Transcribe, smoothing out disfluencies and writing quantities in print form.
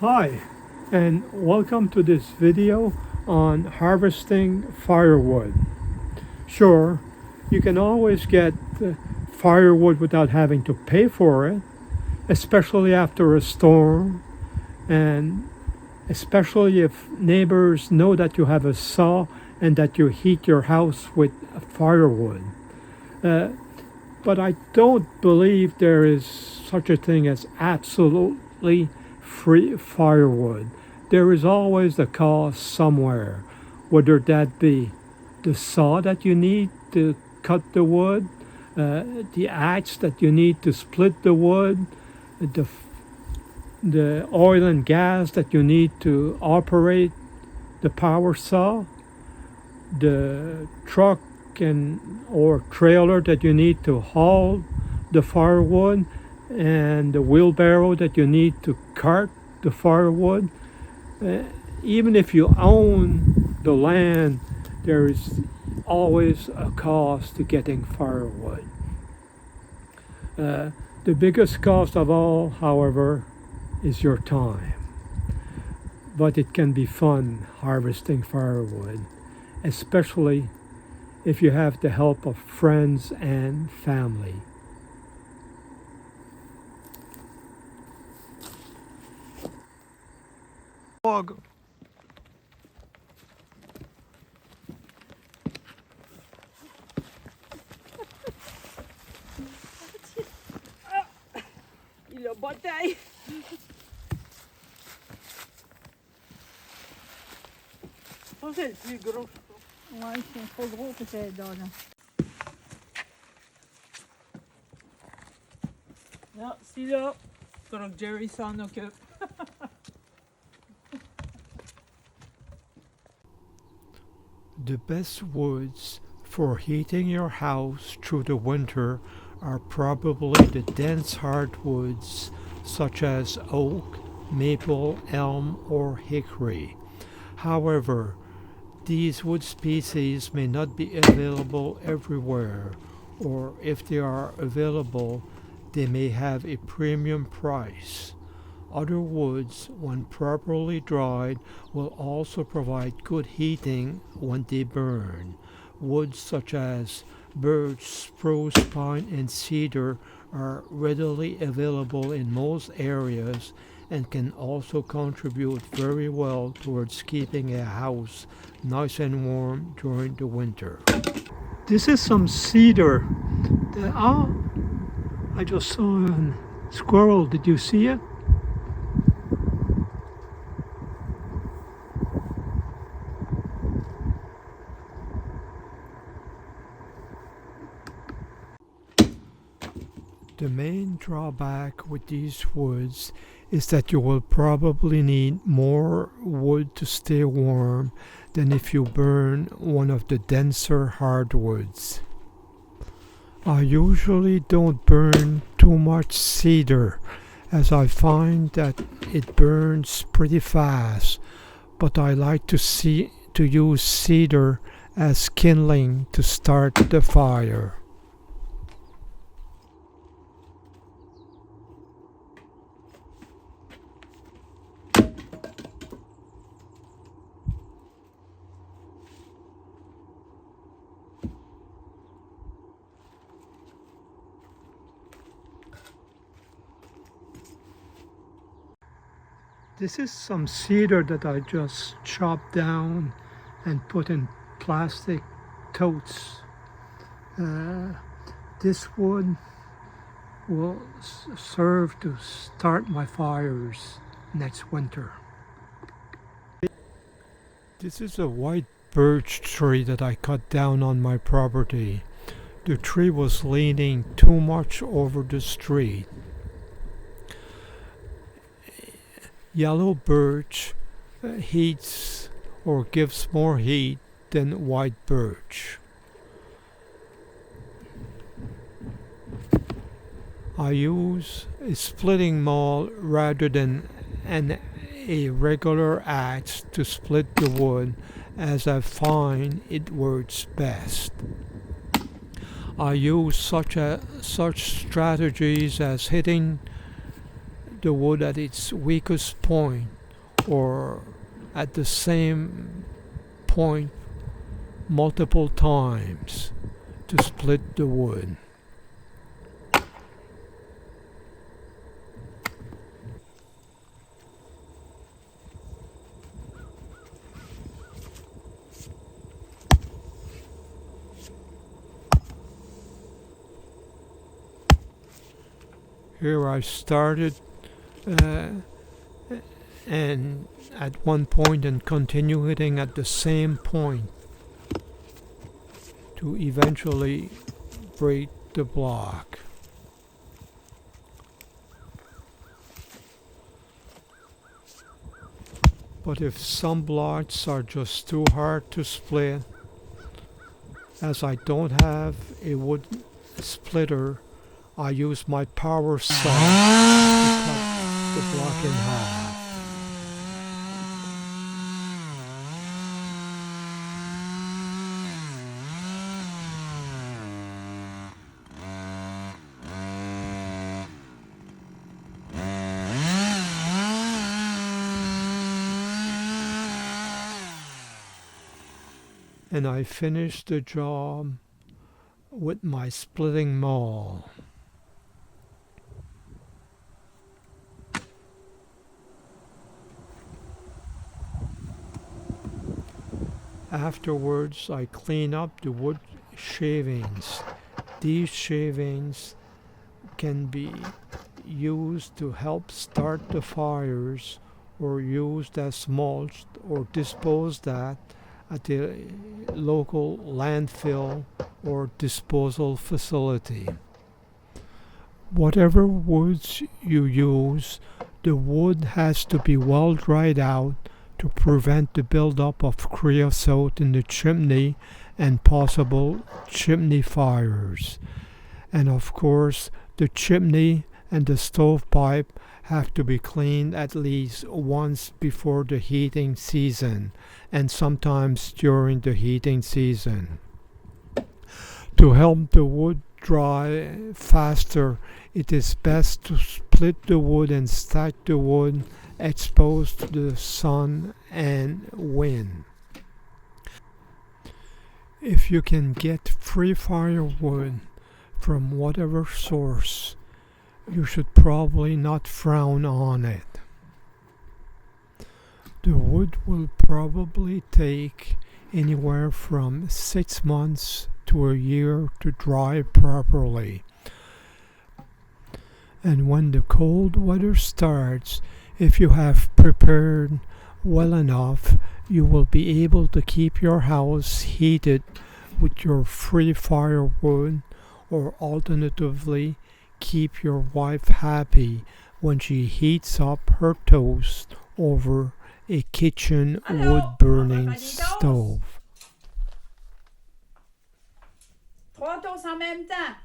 Hi, and welcome to this video on harvesting firewood. Sure, you can always get firewood without having to pay for it, especially after a storm, and especially if neighbors know that you have a saw and that you heat your house with firewood. Uh, but I don't believe there is such a thing as absolutely free firewood. There is always a cost somewhere, whether that be the saw that you need to cut the wood, the axe that you need to split the wood, the, the oil and gas that you need to operate the power saw, the truck and or trailer that you need to haul the firewood, and the wheelbarrow that you need to cart the firewood. Uh, Even if you own the land, there is always a cost to getting firewood. The biggest cost of all, however, is your time. But it can be fun harvesting firewood, especially if you have the help of friends and family. Dog. Il a bataille. Ça, c'est le plus gros. Ouais, c'est trop gros que c'est dans là. Non, c'est là. Faudra que Jerry s'en occupe. The best woods for heating your house through the winter are probably the dense hardwoods such as oak, maple, elm, or hickory. However, these wood species may not be available everywhere, or if they are available, they may have a premium price. Other woods, when properly dried, will also provide good heating when they burn. Woods such as birch, spruce, pine, and cedar are readily available in most areas and can also contribute very well towards keeping a house nice and warm during the winter. This is some cedar. I just saw a squirrel. Did you see it? The main drawback with these woods is that you will probably need more wood to stay warm than if you burn one of the denser hardwoods. I usually don't burn too much cedar as I find that it burns pretty fast, but I like to use cedar as kindling to start the fire. This is some cedar that I just chopped down and put in plastic totes. This wood will serve to start my fires next winter. This is a white birch tree that I cut down on my property. The tree was leaning too much over the street. Yellow birch heats or gives more heat than white birch. I use a splitting maul rather than a regular axe to split the wood, as I find it works best. I use such strategies as hitting the wood at its weakest point or at the same point multiple times to split the wood. Here I started and at one point and continue hitting at the same point to eventually break the block. But if some blocks are just too hard to split, as I don't have a wood splitter, I use my power saw to cut the block in half. And I finished the job with my splitting maul. Afterwards, I clean up the wood shavings. These shavings can be used to help start the fires or used as mulch or disposed at the local landfill or disposal facility. Whatever woods you use, the wood has to be well dried out to prevent the buildup of creosote in the chimney and possible chimney fires. And of course, the chimney and the stovepipe have to be cleaned at least once before the heating season and sometimes during the heating season. To help the wood dry faster, it is best to split the wood and stack the wood exposed to the sun and wind. If you can get free firewood from whatever source, you should probably not frown on it. The wood will probably take anywhere from 6 months to a year to dry properly. And when the cold weather starts, if you have prepared well enough, you will be able to keep your house heated with your free firewood, or alternatively, keep your wife happy when she heats up her toast over a kitchen wood-burning stove. 3 toasts en même temps.